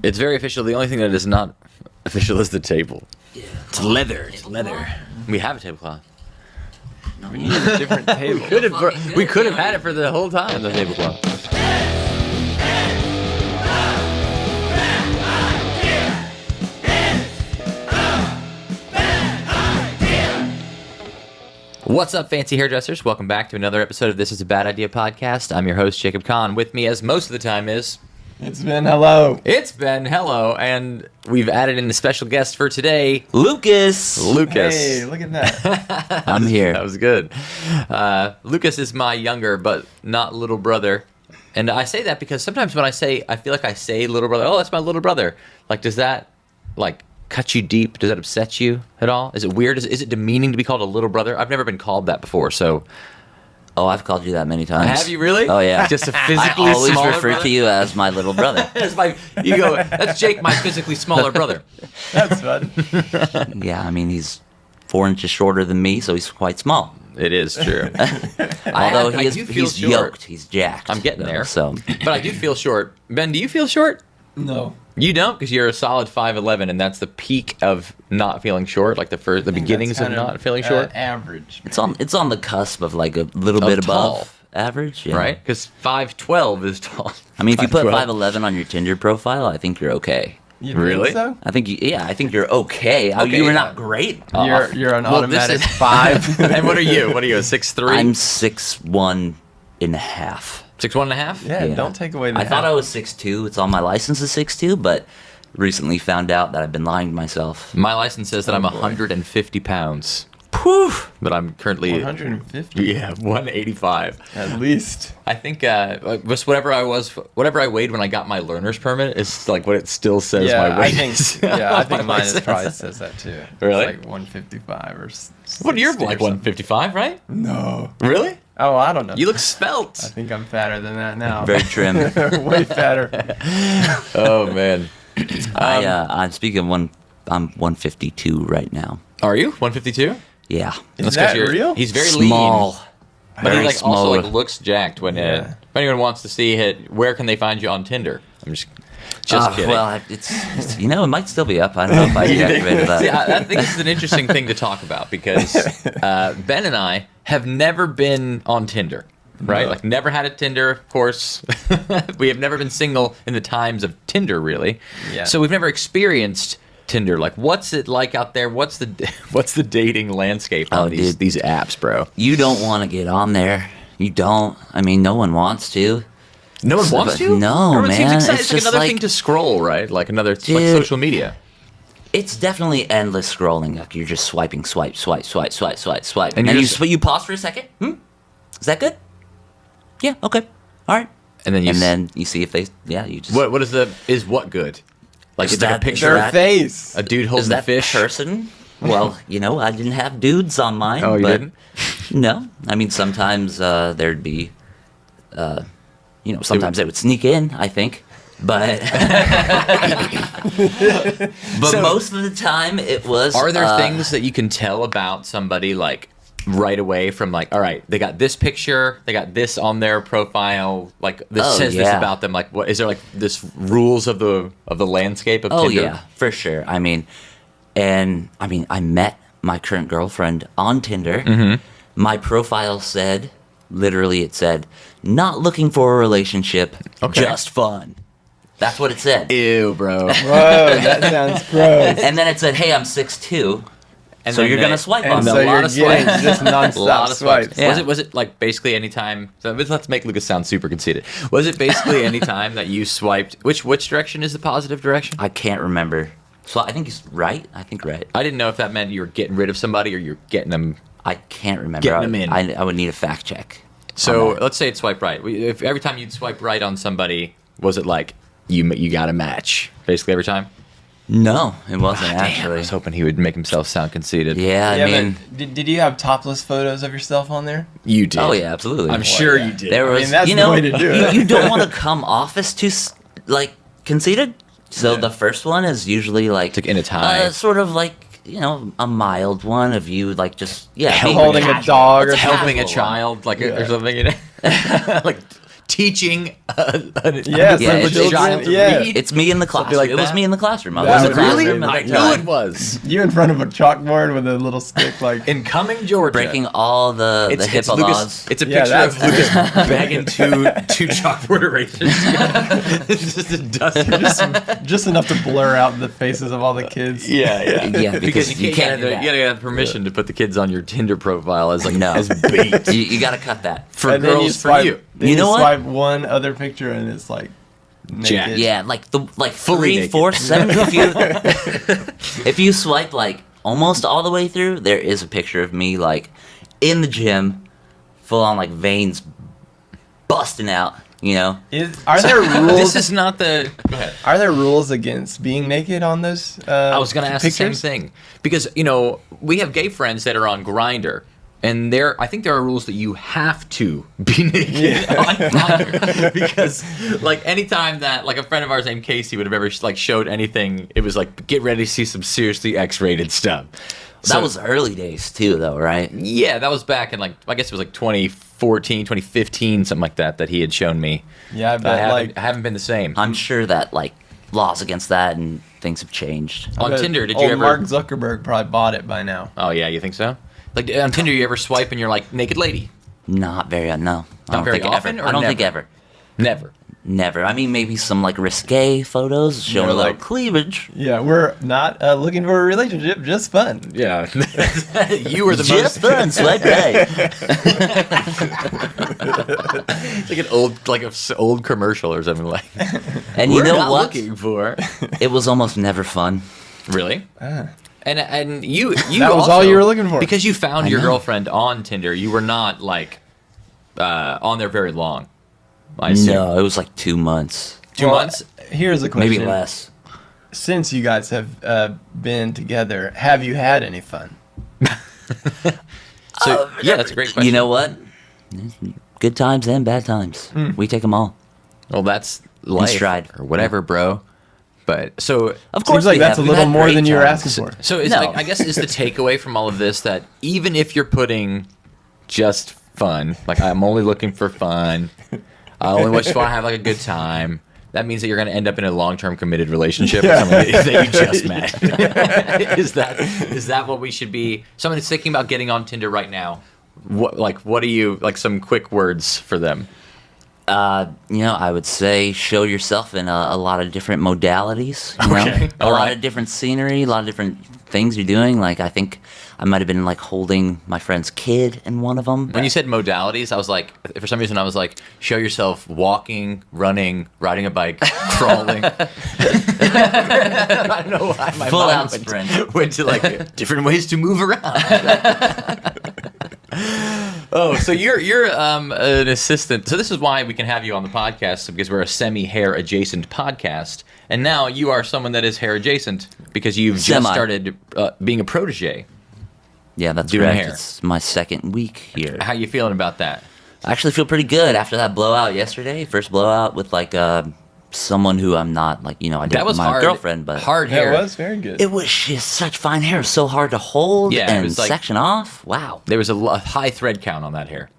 It's very official. The only thing that is not official is the table. Yeah. It's leather. It's leather. We have a tablecloth. No, We need a different table. We could have had it for the whole time. The tablecloth. What's up, fancy hairdressers? Welcome back to another episode of This Is a Bad Idea podcast. I'm your host, Jacob Kahn. With me, as most of the time, is... It's been hello. It's Ben, hello, and we've added in a special guest for today, Lucas. Hey, look at that. I'm here. That was good. Lucas is my younger but not little brother. And I say that because sometimes when I feel like I say little brother, oh, that's my little brother. Like, does that, cut you deep? Does that upset you at all? Is it weird? Is it demeaning to be called a little brother? I've never been called that before, so... Oh, I've called you that many times. Have you really? Oh, yeah. Just a physically I always smaller refer brother? to you as my little brother. You go, that's Jake, my physically smaller brother. That's fun. Yeah, I mean, he's 4 inches shorter than me, so he's quite small. It is true. Although I do feel he's short. yoked, he's jacked. I'm getting there. So, But I do feel short. Ben, do you feel short? No. You don't, because you're a solid 5'11", and that's the peak of not feeling short, like the beginnings of not feeling short. Average. it's on the cusp of like a little Of bit tall. above average. Yeah. Right? Because 5'12" is tall. I mean, if you put 5'12". 5'11" on your Tinder profile, I think you're okay. You Really? Think I think I think you're okay. Okay, You were yeah. not great. so? You're an Well, automatic this is- 5. And what are you? What are you, a 6'3"? I'm 6'1" and a half. 6'1" and a half? Yeah, don't take away the I thought half. I was 6'2". It's on my license as 6'2", but recently found out that I've been lying to myself. My license says that I'm boy. 150 pounds, Poof. but I'm currently... 150 Yeah, 185. at least. I think just whatever I weighed when I got my learner's permit is like what it still says Yeah, my weight I think. is. Yeah, I on think my mine license. probably says that too. Really? It's like 155 or. What, you're 60 or like something. 155, right? No. Really? Oh, I don't know. You look I svelte. think I'm fatter than that now. Very trim. Way fatter. Oh man. I'm speaking of I'm 152 right now. Are you 152? Yeah. Is that real? He's very Small. lean, but he Very also small. looks jacked. When Yeah. if anyone wants to see it, where can they find you on Tinder? I'm just kidding. Well, it's it might still be up. I don't know if I deactivated that. See, I think this is an interesting thing to talk about because Ben and I have never been on Tinder, right? No. Like, never had a Tinder, of course. We have never been single in the times of Tinder, really. Yeah. So we've never experienced Tinder. Like, what's it like out there? What's the dating landscape on dude. these apps, bro? You don't want to get on there. You don't. I mean, no one wants to. No one So, wants but to? no, Everyone seems man. excited. It's It's like just another like- thing to scroll, right? Like it's like Dude. social media. It's definitely endless scrolling. Like you're just swiping, swipe, swipe, swipe, swipe, swipe, swipe, And and you're you just- you pause for a second. Is that good? Yeah. Okay. All right. And then then you see if they. Yeah. You just. what is what good? Like, Is it's like a that- picture Their of face. a dude Is holding a that fish. person? Well, I didn't have dudes on mine. Oh, you but didn't? No. I mean, sometimes there'd be, sometimes they would sneak in, I think. But So- most of the time it was. Are there things that you can tell about somebody, like, right away from, like, all right, they got this picture, they got this on their profile, like, this Oh, says this yeah. about them, like, what is there, like, this rules of the landscape of Oh Tinder? yeah, for sure. I met my current girlfriend on Tinder. Mm-hmm. My profile said, literally, it said, "Not looking for a relationship, Okay. just fun." That's what it said. Ew, bro. Whoa, that sounds gross. And then it said, "Hey, I'm 6'2", And so then you're they- gonna swipe And on a so them. lot you're of getting swipes. just A nonstop lot of swipes. swipes. Yeah. Was it like basically any time? So let's make Lucas sound super conceited. Was it basically any time that you swiped? Which direction is the positive direction? I can't remember. So I think he's right. I think right. I didn't know if that meant you were getting rid of somebody or you're getting them. I can't remember. Getting them in. I would need a fact check. So on that. let's say it's swipe right. If every time you'd swipe right on somebody, was it like you got a match basically every time? No, it wasn't Damn, I actually. was hoping he would make himself sound conceited. Yeah, I Yeah, mean, but did you have topless photos of yourself on there? You did. oh yeah, absolutely. I'm sure you did. There I mean, was, that's the way to do it. You don't want to come off as too conceited. So Yeah. the first one is usually like Like in a tie. sort of like a mild one of you like just being Holding a casual. dog or It's Helping a casual one. child, like Yeah. or something, like teaching Yes, Yeah, a it's- child to yeah. read. It's me in the classroom. like it was that? me in the classroom. I That was in was the really? classroom. I at the knew time. it was. You in front of a chalkboard with a little stick, like. Incoming Georgia. Breaking all the HIPAA Lucas, laws. it's a Yeah, picture of that's- Lucas bagging two chalkboard erasers. It's just a dust. just enough to blur out the faces of all the kids. Yeah. Yeah, because you can't do You that. gotta have permission to put the kids on your Tinder profile as No. as bait You got to cut that. for And then girls for swipe, you. Then You know what? Swipe one other picture and it's like Jack. naked. Yeah, like Fully 3, naked. 4, 7. If you swipe like almost all the way through, there is a picture of me like in the gym, full on like veins busting out. You know, Are there rules? This is not the. Go ahead. Are there rules against being naked on those? I was going to ask pictures? the same thing because we have gay friends that are on Grindr, and I think there are rules that you have to be naked on Grindr because like anytime that like a friend of ours named Casey would have ever like showed anything, it was like get ready to see some seriously X-rated stuff. that was early days too, though, right? Yeah, that was back in like I guess it was like 2014, 2015, something like that he had shown me. Yeah, I bet I haven't been the same. I'm sure that like laws against that and things have changed. On bet Tinder, did you old ever? Mark Zuckerberg probably bought it by now. Oh yeah, you think so? Like on Tinder, you ever swipe and you're like naked lady? Not very, no. I Not don't very think often, ever. or I don't think never? ever. Never. Never. I mean, maybe some like risque photos showing You're a little like- cleavage. Yeah, we're not looking for a relationship, just fun. Yeah, you were the Just most. fun, swipe right. It's like an old commercial or something like. And you We're know not what? looking for. It was almost never fun. Really? Ah. And you That was all also- you were looking for. because you found I your know. girlfriend on Tinder. You were not like on there very long. I assume. No, it was like 2 months, 2 months. Here's a question. maybe less. Since you guys have been together, have you had any fun? So yeah, that's a great question. You know what? Good times and bad times. We take them all. well, that's life stride. or whatever, bro. But so Of course, Seems like we that's have. a We've little had more great than you were times. asking for. So is No. I guess is the takeaway from all of this that even if you're putting just fun, like I'm only looking for fun, I only just want to have like a good time. That means that you're going to end up in a long-term committed relationship with someone that you just met. is that what we should be? Someone that's thinking about getting on Tinder right now. What do you like? Some quick words for them. You know, I would say show yourself in a lot of different modalities. You Okay, know? A all lot right. of different scenery, a lot of different things you're doing. Like, I think I might have been like holding my friend's kid in one of them. When you said modalities, I was like, for some reason, I was like, show yourself walking, running, riding a bike, crawling. I don't know why my Full mind out sprint. went to like different ways to move around. Oh, so you're an assistant. So this is why we can have you on the podcast, because we're a semi-hair adjacent podcast. And now you are someone that is hair adjacent because you've just Semi. started being a protege. Yeah, that's Doing correct. hair. It's my second week here. How you feeling about that? I actually feel pretty good after that blowout yesterday. First blowout with like someone who I'm not like, you know, I did That was my hard. girlfriend, but Hard Yeah, hair. it was very good. it was just such fine hair. It was so hard to hold Yeah, it and was like- section off. Wow. There was a high thread count on that hair.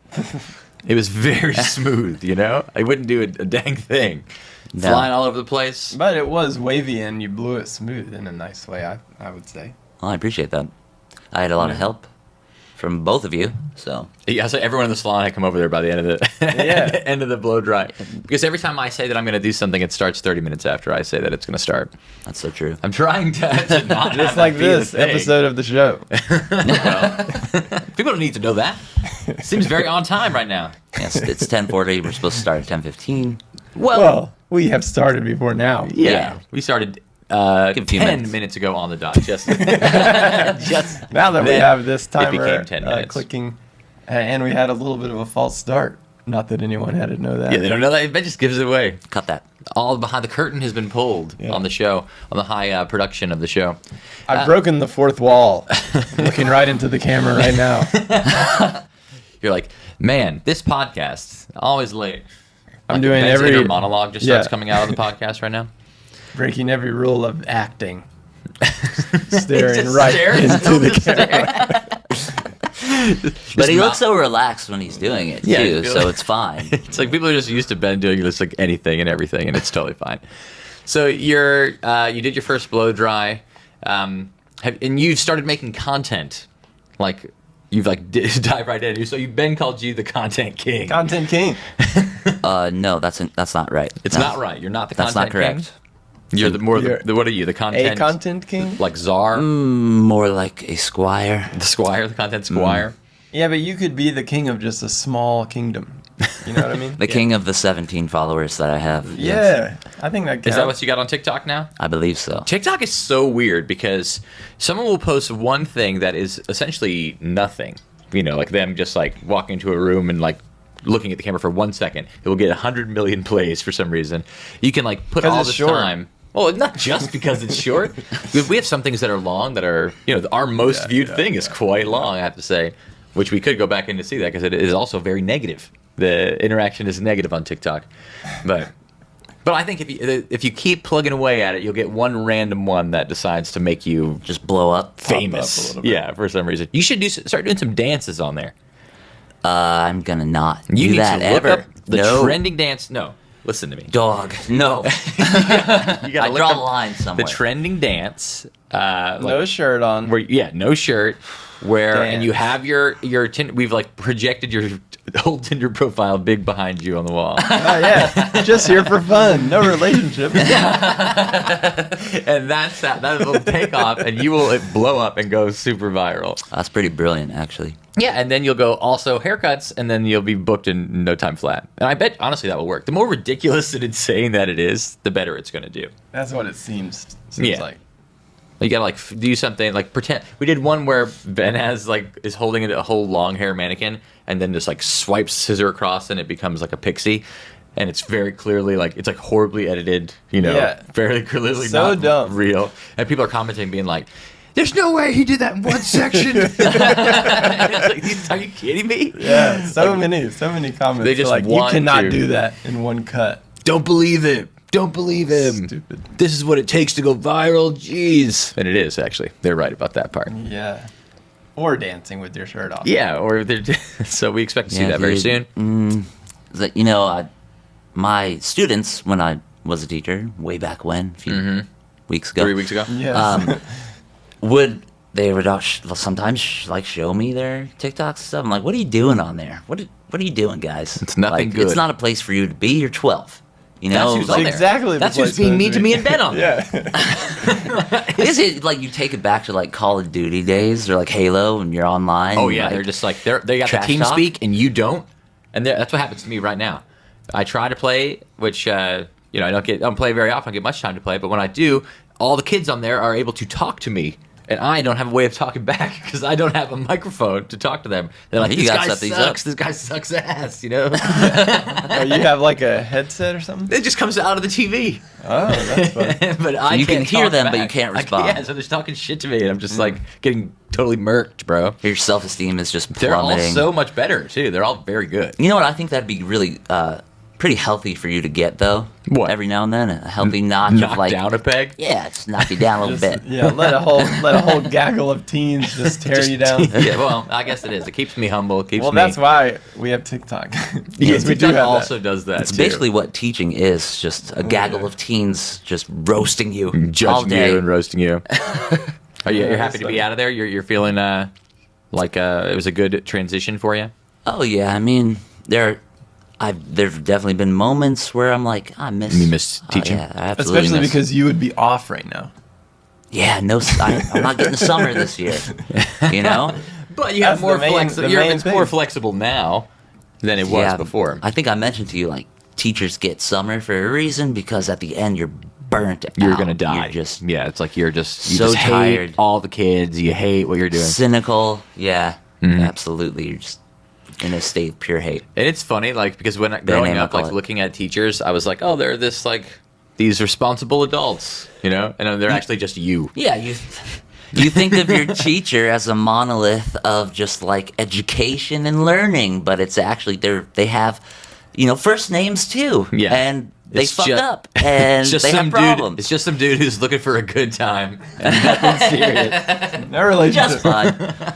It was very smooth, you know? I wouldn't do a dang thing. No. Flying all over the place. But it was wavy and you blew it smooth in a nice way, I would say. Well, I appreciate that. I had a lot of help from both of you, so Yeah, so everyone in the salon had come over there by the end of the Yeah. end of the blow dry. Because every time I say that I'm going to do something, it starts 30 minutes after I say that it's going to start. that's so true. I'm trying to not have Just like that be the this thing. episode of the show. Well, people don't need to know that. Seems very on time right now. Yes, it's 10:40. We're supposed to start at 10:15. Well, we have started before now. Yeah. We started Give a few 10 minutes ago on the dot. Just just Now that we then have this timer became 10 minutes. clicking, and we had a little bit of a false start. Not that anyone had to know that. Yeah, they don't know that. That just gives it away. Cut that. All behind the curtain has been pulled Yeah. on the show, on the high production of the show. I've broken the fourth wall. Looking right into the camera right now. You're like, man, this podcast always late. I'm doing Ben's every inner monologue just starts yeah. coming out of the podcast right now. breaking every rule of acting. Staring Just right stares into the into the camera. But he looks so relaxed when he's doing it Yeah, too, so it's fine. It's like people are just used to Ben doing just like anything and everything, and it's totally fine. So you did your first blow dry, and you started making content, like you've like dive right in. So Ben called you the content king. Content king. No, that's not right. It's No. not right. You're not the That's content not correct. king. You're You're what are you? The content A content king? like czar, More like a squire. the squire, the content squire. Yeah, but you could be the king of just a small kingdom. You know what I mean? The king of the 17 followers that I have. Yeah, Yes. I think that counts. Is that what you got on TikTok now? I believe so. TikTok is so weird because someone will post one thing that is essentially nothing. You know, like them just like walking into a room and like looking at the camera for 1 second. It will get 100 million plays for some reason. You can like put 'Cause all it's the short. time. Well, not just because it's short. We have some things that are long that are, you know, our most viewed thing is quite long, I have to say, which we could go back in to see that because it is also very negative. The interaction is negative on TikTok. But I think if you keep plugging away at it, you'll get one random one that decides to make you Just blow up. famous. up a little bit. Yeah, for some reason. You should start doing some dances on there. I'm gonna not You do need that to look ever. up the No. trending dance. No, listen to me. Dog. No. You I gotta look draw up the line the somewhere. trending dance. No shirt on. Where no shirt. Where and you Dance. have your we've like projected your whole Tinder profile big behind you on the wall. Oh, yeah. Just here for fun. No relationship. And that will take off and you will blow up and go super viral. That's pretty brilliant, actually. Yeah, and then you'll go also haircuts, and then you'll be booked in no time flat. And I bet, honestly, that will work. The more ridiculous and insane that it is, the better it's going to do. That's what it seems Yeah. like. You gotta like do something like pretend. We did one where Ben is holding a whole long hair mannequin, and then just like swipes scissor across, and it becomes like a pixie. And it's very clearly like it's like horribly edited, you know, Yeah. very clearly So not dumb. real. And people are commenting, being like, "There's no way he did that in one section." It's like, are you kidding me? Yeah, so many comments. They just like, you want cannot to. do that in one cut. Don't believe it. Don't believe him. Stupid. This is what it takes to go viral. Jeez. And it is, actually. They're right about that part. Yeah. Or dancing with your shirt off. Yeah, or they're so we expect to see that very dude. soon. My students, when I was a teacher, way back when, a few weeks ago, 3 weeks ago. Um, would sometimes show me their TikToks and stuff. I'm like, what are you doing on there? What are you doing, guys? It's nothing Like, good. It's not a place for you to be. You're 12. You know, That's who's That's on there. exactly the That's who's place being for mean it to to me be. and Ben on there. Yeah. is it like you take it back to like Call of Duty days or like Halo and you're online? Oh and, yeah, like, they're just like they got the trash team talk? speak and you don't, and that's what happens to me right now. I try to play, which I don't play very often. I don't get much time to play, but when I do, all the kids on there are able to talk to me. And I don't have a way of talking back because I don't have a microphone to talk to them. They're like, You "This gotta guy set these sucks. up." This guy sucks ass." You know, Oh, you have like a headset or something? it just comes out of the TV. Oh, that's fun. But I you can can't hear talk them, but you back. can't respond. Yeah, so they're talking shit to me, and I'm just like getting totally murked, bro. Your self-esteem is just They're all plummeting. so much better too. They're all very good. You know what? I think that'd be really pretty healthy for you to get though. What? Every now and then, a healthy notch Knock of like, down a peg. yeah, just knock you down a little Just, bit. yeah, let a whole gaggle of teens just tear you down. Yeah, well, I guess it is. It keeps me humble. It keeps Well, me. that's why we have TikTok. Yeah, Because we do TikTok have also does that. It's too. basically what teaching is, just a gaggle of teens just roasting you all judging day. you and roasting you. Are you? You're Yeah, happy to so- be out of there. You're feeling like it was a good transition for you. Oh yeah, I mean, there've definitely been moments where I'm like, I miss. You miss teaching? Oh, yeah, I absolutely Especially miss. because you would be off right now. Yeah, I'm not getting the summer this year. You know. But you That's have more the main- flexible. the main It's more thing. flexible now than it was Yeah, before. I think I mentioned to you like teachers get summer for a reason because at the end you're burnt out. You're gonna die. You're just yeah, it's like you so just hate tired. all the kids. You hate what you're doing. cynical. Yeah, Mm-hmm. absolutely. You're just in a state of pure hate. And it's funny, like because when growing name I up, call like it. looking at teachers, I was like, oh, they're these responsible adults, you know, and they're actually just you. Yeah, you think of your teacher as a monolith of just like education and learning, but it's actually they have, first names too. Yeah. And they It's fucked ju- up and It's just they some have problems. dude. It's just some dude who's looking for a good time and nothing serious. No relationship. just fun.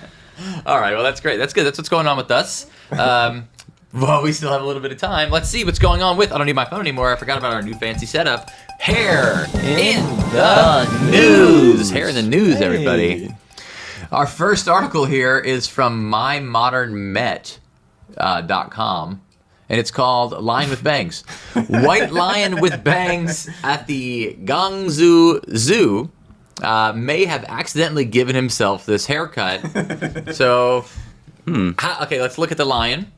All right, well, that's great. That's good. That's what's going on with us. Well, we still have a little bit of time. Let's see what's going on with, I don't need my phone anymore. I forgot about our new fancy setup. Hair in the news. Hair in the news, everybody. Our first article here is from mymodernmet.com. And it's called Lion with Bangs. White lion with bangs at the Guangzhou Zoo may have accidentally given himself this haircut. So, okay, let's look at the lion.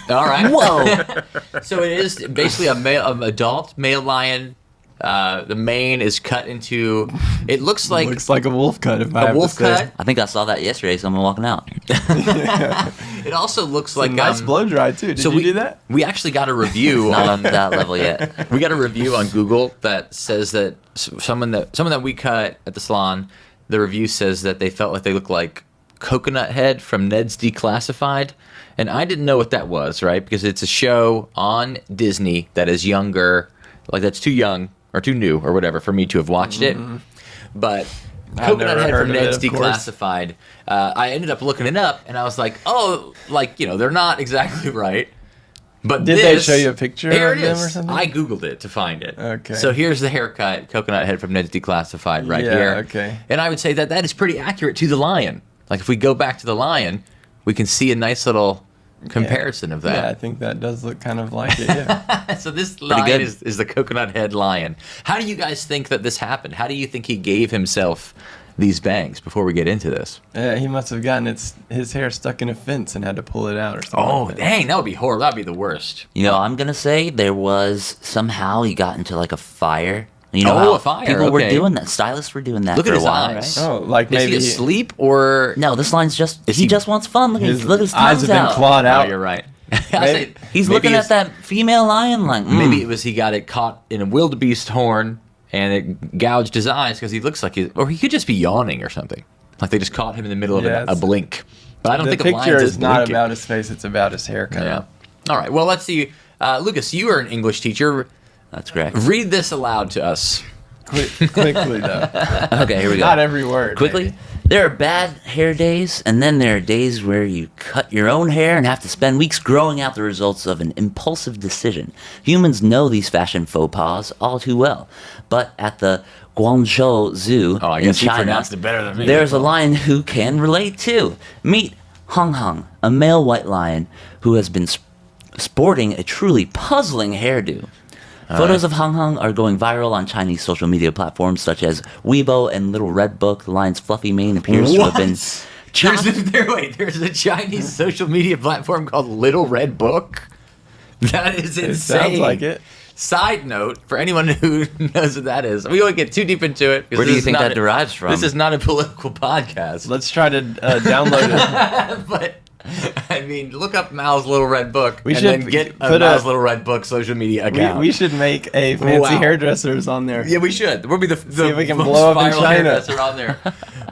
All right. Whoa. So it is basically adult male lion. The mane is cut into. It looks like a wolf cut. If I a have wolf to say. cut. I think I saw that yesterday. Someone walking out. It also looks It's like a nice blow dry too. Did you do that? We actually got a review Not on on that level yet. We got a review on Google that says that someone that we cut at the salon, the review says that they felt like they looked like Coconut Head from Ned's Declassified, and I didn't know what that was, right? Because it's a show on Disney that is younger, like that's too young or too new or whatever for me to have watched it. But Coconut Head from Ned's Declassified, I ended up looking it up, and I was like, oh, like, you know, they're not exactly right. But Did they show you a picture here of it them is. or something? I Googled it to find it. Okay. So here's the haircut, Coconut Head from Ned's Declassified right Yeah, here. okay. And I would say that that is pretty accurate to the lion. Like if we go back to the lion, we can see a nice little comparison of Yeah, I that. think that does look kind of like it. Yeah. So this good. lion is the Coconut Head lion. How do you guys think that this happened? How do you think he gave himself these bangs before we get into this? He must have gotten his hair stuck in a fence and had to pull it out or something. Oh, like that. dang, that would be horrible. That would be the worst. You know, I'm gonna say there was somehow he got into like a fire. You know Oh, how a fire, people were okay. doing that. Stylists were doing that Look for at a his while, eyes. right? Oh, like Is he maybe asleep or... No, this line's just Is he he- just wants fun. Look at his look at his eyes tongues have been out. clawed Oh, out. you're right. Maybe- He's Maybe looking it's- at that female lion like Maybe it was he got it caught in a wildebeest horn and it gouged his eyes because he looks like or he could just be yawning or something. Like they just caught him in the middle of Yeah, a it's- blink. But I don't The think a picture lion is not about his face; it's about his haircut. Yeah. All right. Well, let's see. Lucas, you are an English teacher. That's correct. Read this aloud to us. Quickly though, Okay, here we go. not every word. Quickly, maybe. there are bad hair days, and then there are days where you cut your own hair and have to spend weeks growing out the results of an impulsive decision. Humans know these fashion faux pas all too well, but at the Guangzhou Zoo Oh, I in guess you China, pronounced it better than me. there's a lion who can relate too. Meet Hong Hong, a male white lion who has been sporting a truly puzzling hairdo. Photos of Hong Hong are going viral on Chinese social media platforms such as Weibo and Little Red Book. The lion's fluffy mane appears to have been chopped. There's a Chinese social media platform called Little Red Book. That is insane. It sounds like it. Side note, for anyone who knows what that is, we won't get too deep into it. because Where do this you is think not that derives from? This is not a political podcast. Let's try to download it. But, I mean, look up Mal's Little Red Book We and should then get a put Mal's a- Little Red Book social media account. We should make a fancy Wow. hairdressers on there. Yeah, we should. We'll be the if we can most blow up in viral China. hairdresser on there.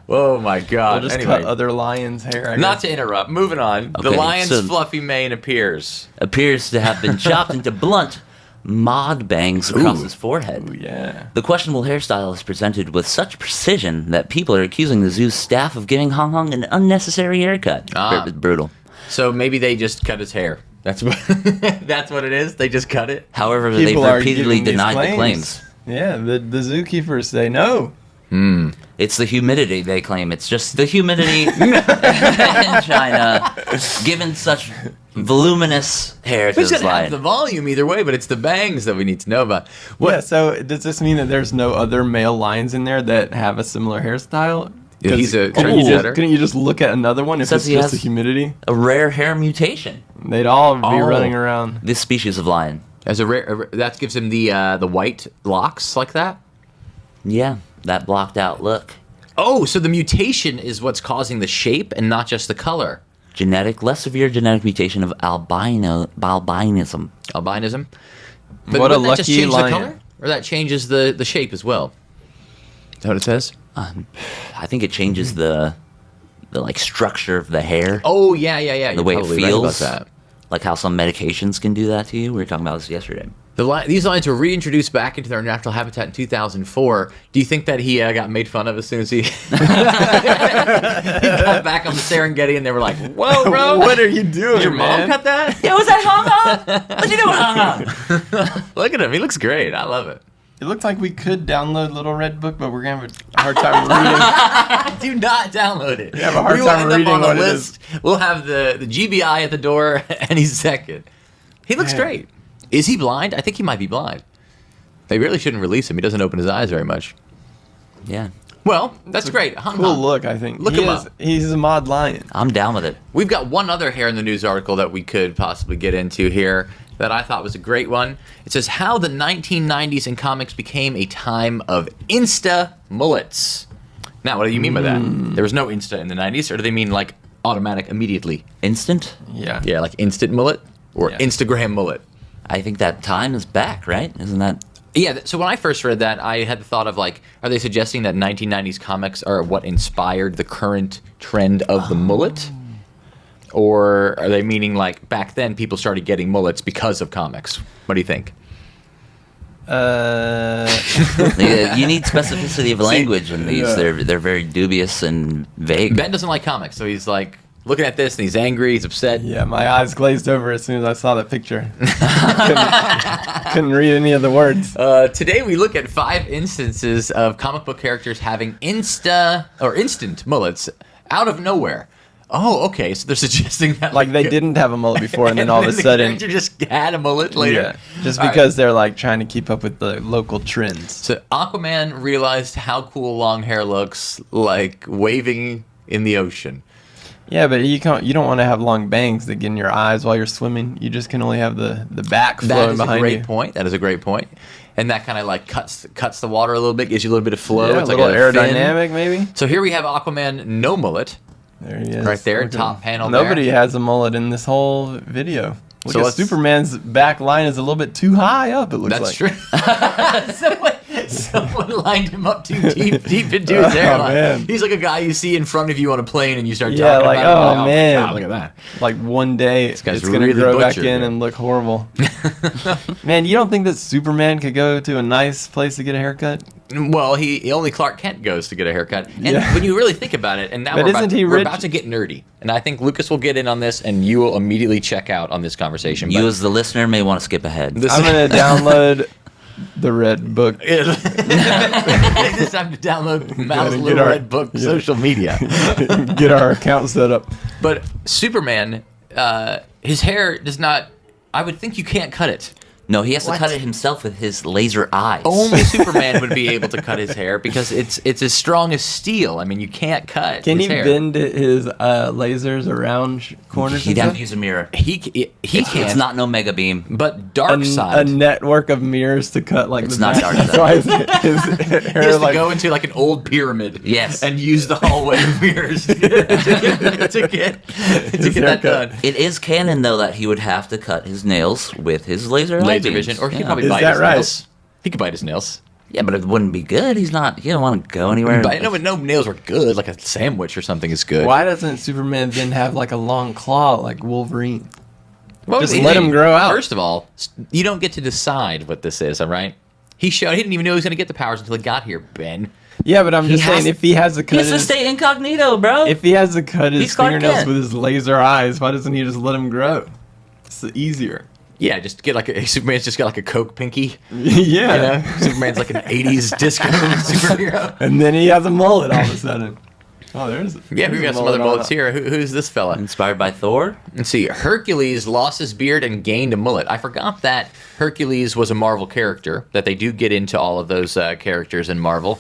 Oh my God! We'll just anyway, cut other lions' hair. I not guess. to interrupt. Moving on. The Okay, lion's so- fluffy mane appears. appears to have been chopped into blunt mod bangs across Ooh. his forehead. Ooh, yeah. The questionable hairstyle is presented with such precision that people are accusing the zoo's staff of giving Hong Hong an unnecessary haircut. Ah. Brutal. So maybe they just cut his hair. That's what. That's what it is. They just cut it. However, People they've are repeatedly giving these denied the claims. Yeah, the zookeepers say no. It's the humidity, they claim. It's just the humidity in China, given such voluminous hair to It's this gonna have lion. the volume either way, but it's the bangs that we need to know about. What? Yeah, so does this mean that there's no other male lions in there that have a similar hairstyle? Yeah, he's a couldn't you, trendsetter. couldn't you just look at another one if Says it's he just has- the humidity? A rare hair mutation. They'd all be Oh. running around. This species of lion. As that gives him the white locks like that. Yeah, that blocked out look. Oh, so the mutation is what's causing the shape and not just the color. Less severe genetic mutation of albinism. Albinism. But What a wouldn't that just lucky change lion. the color? Or that changes the shape as well? Is that what it says? I think it changes the like structure of the hair, Oh, yeah. the You're way it probably right feels. about that. Like how some medications can do that to you. We were talking about this yesterday. These lions were reintroduced back into their natural habitat in 2004. Do you think that he got made fun of as soon as he, he got back on the Serengeti and they were like, whoa, bro. What are you doing, Did your mom man? cut that? Yo, was that Hong Kong? What you doing, Hong Kong? Look at him. He looks great. I love it. It looked like we could download Little Red Book, but we're gonna have a hard time reading. Do not download it. You have a hard We will time end up reading on a what it list. We'll have the GBI at the door, and he's second. He looks Man. great. Is he blind? I think he might be blind. They really shouldn't release him. He doesn't open his eyes very much. Yeah, Well, that's great. Cool look, I think. Look him up. He's a mod lion. I'm down with it. We've got one other hair in the news article that we could possibly get into here that I thought was a great one. It says how the 1990s in comics became a time of Insta mullets. Now, what do you mean by that? There was no Insta in the 90s, or do they mean like automatic immediately? Instant? Yeah. Yeah, like instant mullet or Yeah. Instagram mullet. I think that time is back, right? Isn't that? Yeah, so when I first read that, I had the thought of like, are they suggesting that 1990s comics are what inspired the current trend of the mullet? Or are they meaning like back then people started getting mullets because of comics? What do you think? You need specificity of language in these. Yeah. They're very dubious and vague. Ben doesn't like comics, so he's like looking at this and he's angry, he's upset. Yeah, my eyes glazed over as soon as I saw that picture. couldn't read any of the words. Today we look at 5 instances of comic book characters having instant mullets out of nowhere. Oh, okay. So they're suggesting that Like they didn't have a mullet before, and then all of a the sudden, character just had a mullet later. yeah, just All right. because they're like trying to keep up with the local trends. So Aquaman realized how cool long hair looks like waving in the ocean. Yeah, but you don't want to have long bangs that get in your eyes while you're swimming. You just can only have the back That flowing is a behind great you. point. That is a great point. And that kind of like cuts the water a little bit, gives you a little bit of flow. Yeah, It's a like little a fin. aerodynamic, maybe. So here we have Aquaman, no mullet. There he is. Right there, Look at top him. panel Nobody there. has a mullet in this whole video. Look So at let's- Superman's back line is a little bit too high up, it looks That's like. true. someone lined him up too deep into his hairline. man. He's like a guy you see in front of you on a plane and you start Yeah, talking like, about it. oh, my man. God, look at that. Like one day it's guy's going to really grow back butchered, in man. and look horrible. Man, you don't think that Superman could go to a nice place to get a haircut? Well, he only Clark Kent goes to get a haircut. And Yeah. when you really think about it, and now But we're, about, isn't he we're rich? about to get nerdy. And I think Lucas will get in on this and you will immediately check out on this conversation. You But as the listener may want to skip ahead. this I'm going to download the Red Book. It's time to download Mal's get Little our- Red Book yeah. social media. Get our account set up. But Superman, his hair does not. I would think you can't cut it. No, he has What? to cut it himself with his laser eyes. Only Superman would be able to cut his hair because it's as strong as steel. I mean, you can't cut. Can his he hair. bend his lasers around corners? He'd and have stuff? to use a mirror. He can't. It's not no mega beam. But Dark a Side. network of mirrs to cut like It's the not back. dark That's side. why his he hair has to like go into like an old pyramid. Yes. And use the hallway of mirrors to get that haircut. done. It is canon though that he would have to cut his nails with his laser eye Laser beams. vision, or he could Yeah. probably Is bite that his right? nails. He could bite his nails. Yeah, but it wouldn't be good. He don't want to go anywhere. But no nails were good. Like a sandwich or something is good. Why doesn't Superman then have like a long claw like Wolverine? Well, Just he- let him grow out. First of all, you don't get to decide what this is, all right? He didn't even know he was going to get the powers until he got here, Ben. Yeah, but I'm just has- saying if he has to He cut has to his, stay incognito, bro. if he has to cut his He's Clark fingernails Kent. with his laser eyes, why doesn't he just let them grow? It's easier. Yeah, just get Superman's just got like a Coke pinky. Yeah. You know? Superman's like an 80s disco superhero. And then he has a mullet all of a sudden. Oh, there's Yeah, there's we've a got some mullet other on bullets it. here. Who's this fella? Inspired by Thor. Let's see. Hercules lost his beard and gained a mullet. I forgot that Hercules was a Marvel character, that they do get into all of those characters in Marvel.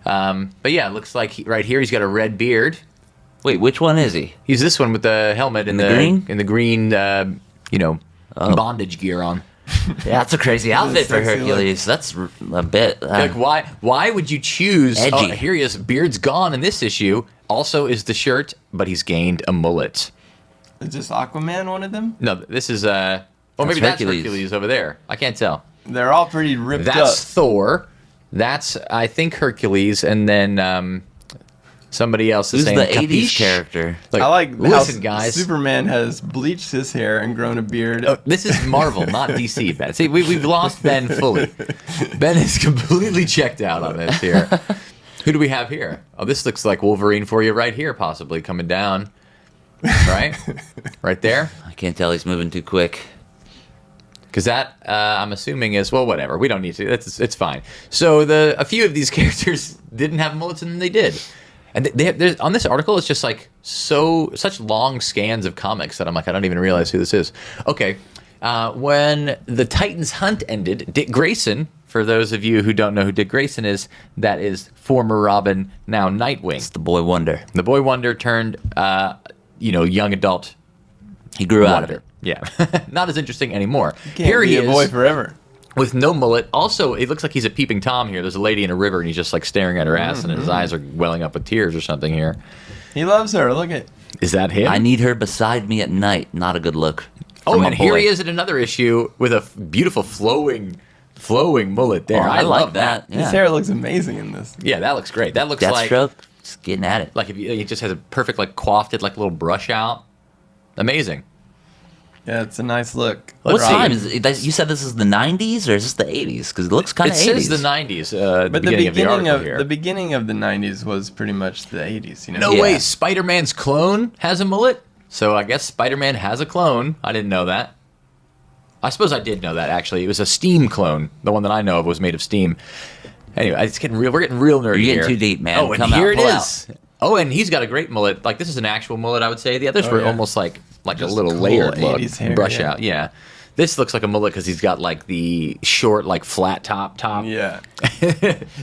But yeah, it looks like right here he's got a red beard. Wait, which one is he? He's this one with the helmet and the green? In the green, bondage gear on. Yeah, that's a crazy outfit for sexy look. Hercules. That's a bit. Like why would you choose? Edgy. Oh, here he is. Beard's gone in this issue. Also is the shirt, but he's gained a mullet. Is this Aquaman one of them? No, this is maybe that's Hercules. Hercules over there. I can't tell. They're all pretty ripped That's up. Thor. That's I think Hercules, and then Somebody else is Who's saying the 80s capiche. character? I like listen, how guys. Superman has bleached his hair and grown a beard. Oh, this is Marvel, not DC, Ben. See, we've lost Ben fully. Ben is completely checked out on this here. Who do we have here? Oh, this looks like Wolverine for you right here, possibly coming down. Right? Right there? I can't tell. He's moving too quick. Because that, I'm assuming, is, well, whatever. We don't need to. It's fine. So a few of these characters didn't have mullets, and then they did. And there's, on this article, it's just like such long scans of comics that I'm like, I don't even realize who this is. Okay. When the Titans hunt ended, Dick Grayson, for those of you who don't know who Dick Grayson is, that is former Robin, now Nightwing. It's the Boy Wonder. The Boy Wonder turned, young adult He grew out of Wonder. it. Yeah. Not as interesting anymore. Can't Here be he a is. boy forever. With no mullet. Also, it looks like he's a peeping Tom here. There's a lady in a river, and he's just like staring at her ass, and his eyes are welling up with tears or something here. He loves her. Look at. Is that him? I need her beside me at night. Not a good look. Oh, From a and here boy. he is at another issue with a beautiful flowing mullet there. Oh, I like love that. Yeah. His hair looks amazing in this. Yeah, that looks great. That looks Deathstroke, just getting at it. like if he just has a perfect like coiffed like little brush out. Amazing. Yeah, it's a nice look. What Let's see. time is it? You said this is the 90s or is this the 80s? Because it looks kind It of 80s. says the 90s. But The beginning of the article here. the beginning of the 90s was pretty much the 80s, you know. No Yeah. way. Spider-Man's clone has a mullet. So I guess Spider-Man has a clone. I didn't know that. I suppose I did know that actually. It was a Steam clone. The one that I know of was made of Steam. Anyway, it's getting real. We're getting real nerdy You're getting here. too deep, man. Oh, and Come out, here it pull is. Oh, and he's got a great mullet. Like this is an actual mullet, I would say. The others were yeah. almost like a Just little cool layered look, 80s hair, brush yeah. out. Yeah, this looks like a mullet because he's got like the short, like flat top. Yeah.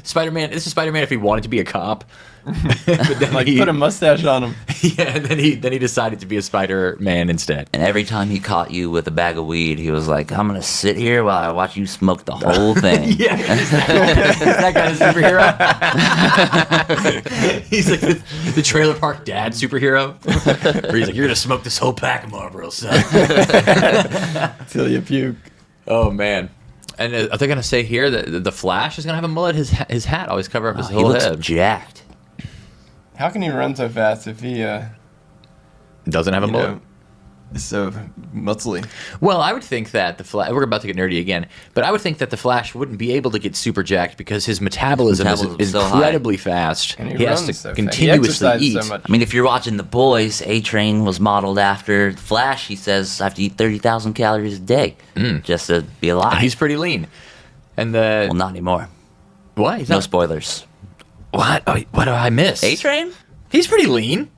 Spider-Man. This is Spider-Man if he wanted to be a cop. But then Like he, put a mustache on him. yeah, and then he decided to be a Spider-Man instead. And every time he caught you with a bag of weed, he was like, I'm going to sit here while I watch you smoke the whole thing. Yeah, is that guy a superhero? He's like the trailer park dad superhero. Where he's like, you're gonna smoke this whole pack of Marlboro, son. Till you puke. Oh man. And are they gonna say here that the Flash is gonna have a mullet? His hat always cover up his He whole looks head. jacked. How can he run so fast if he, Doesn't have a mullet. is so muscly? Well, I would think that the Flash. We're about to get nerdy again, but I would think that the Flash wouldn't be able to get super jacked because his metabolism Metabolism's is so high. incredibly fast. And He has runs to so fast. continuously He eat. exercises so much. I mean, if you're watching The Boys, A-Train was modeled after Flash. He says, I have to eat 30,000 calories a day just to be alive. And he's pretty lean. And the well, not anymore. what? He's No not, spoilers. what? Oh, what do I miss? A-Train? He's pretty lean.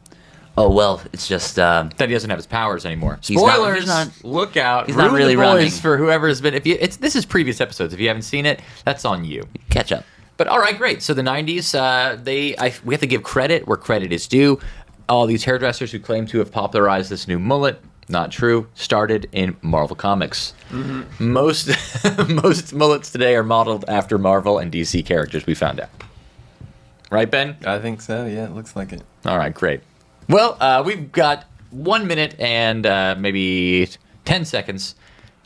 Oh, well, it's just... That he doesn't have his powers anymore. He's not- Spoilers! he's not- Look out! he's not Ruin really the boys running. for whoever's been. This is previous episodes. If you haven't seen it, that's on you. catch up. But all right, great. So the '90s, we have to give credit where credit is due. All these hairdressers who claim to have popularized this new mullet, not true. Started in Marvel Comics. Mm-hmm. Most mullets today are modeled after Marvel and DC characters. We found out. Right, Ben? I think so, yeah, it looks like it. All right, great. Well, we've got 1 minute and maybe 10 seconds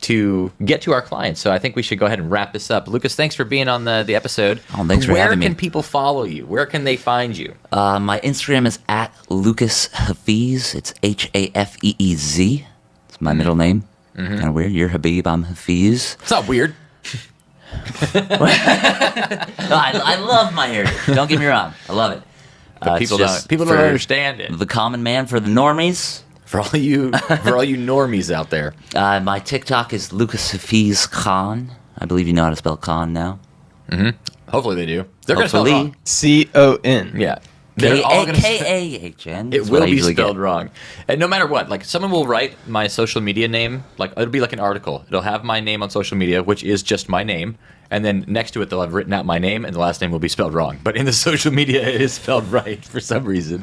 to get to our clients, so I think we should go ahead and wrap this up. Lucas, thanks for being on the episode. Oh, thanks for having me. Where can people follow you? Where can they find you? My Instagram is at Lucas Hafiz. It's Hafeez. It's my middle name. Kind of weird. You're Habib. I'm Hafiz. It's not weird. I love my hair. Don't get me wrong. I love it. But It's people just don't for understand it. The common man, for the normies. For all you normies out there. My TikTok is Lucas Hafiz Khan. I believe you know how to spell Khan now. Hopefully they do. They're going to spell it Hopefully. wrong. C-O-N. Yeah. They're all going to K-A-H-N. It will be spelled wrong. And no matter what, like someone will write my social media name, like it'll be like an article. It'll have my name on social media, which is just my name. And then next to it, they'll have written out my name, and the last name will be spelled wrong. But in the social media, it is spelled right for some reason.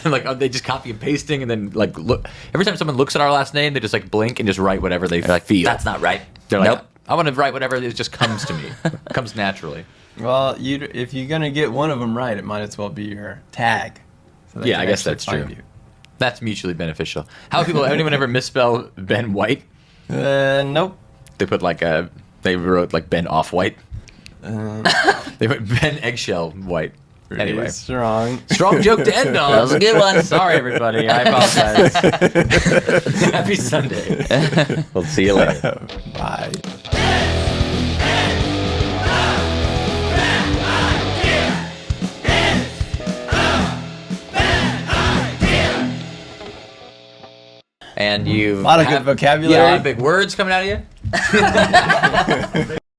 Like they just copy and pasting, and then like look. Every time someone looks at our last name, they just like blink and just write whatever they They're like, feel. that's not right. They're like, nope. I want to write whatever it just comes to me, comes naturally. Well, if you're going to get one of them right, it might as well be your tag. So they Yeah, can I guess actually that's true. find you. That's mutually beneficial. How people? Anyone ever misspell Ben White? Nope. They put like they wrote like Ben Off White. Uh, They went Ben Eggshell White. Anyway. Strong. Strong joke to end on. That was a good one. Sorry, everybody. I apologize. Happy Sunday. We'll see you later. Bye. And you A lot of good vocabulary. Yeah, a lot of big words coming out of you.